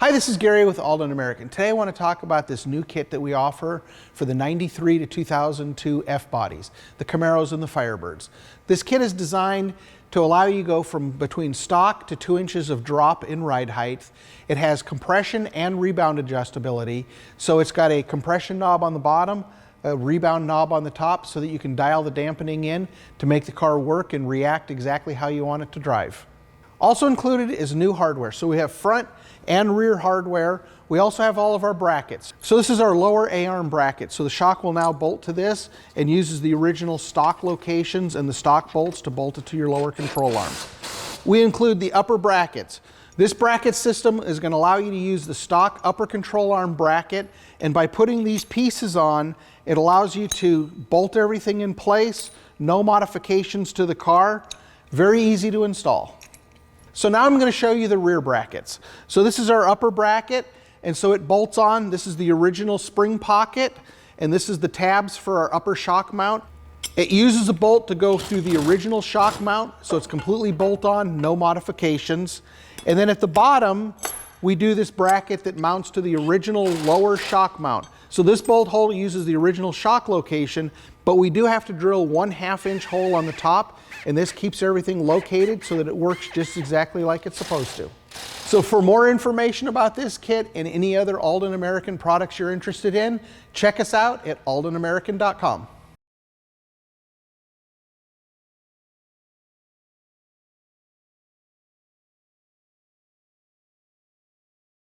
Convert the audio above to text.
Hi, this is Gary with Aldan American. Today I want to talk about this new kit that we offer for the 93 to 2002 F-bodies, the Camaros and the Firebirds. This kit is designed to allow you to go from between stock to 2 inches of drop in ride height. It has compression and rebound adjustability. So it's got a compression knob on the bottom, a rebound knob on the top so that you can dial the dampening in to make the car work and react exactly how you want it to drive. Also included is new hardware. So we have front and rear hardware. We also have all of our brackets. So this is our lower A-arm bracket. So the shock will now bolt to this and uses the original stock locations and the stock bolts to bolt it to your lower control arms. We include the upper brackets. This bracket system is going to allow you to use the stock upper control arm bracket, and by putting these pieces on, it allows you to bolt everything in place, no modifications to the car, very easy to install. So now I'm going to show you the rear brackets. So this is our upper bracket, and so it bolts on. This is the original spring pocket, and this is the tabs for our upper shock mount. It uses a bolt to go through the original shock mount, so it's completely bolt on, no modifications. And then at the bottom, we do this bracket that mounts to the original lower shock mount. So this bolt hole uses the original shock location, but we do have to drill 1/2 inch hole on the top, and this keeps everything located so that it works just exactly like it's supposed to. So for more information about this kit and any other Aldan American products you're interested in, check us out at aldanamerican.com.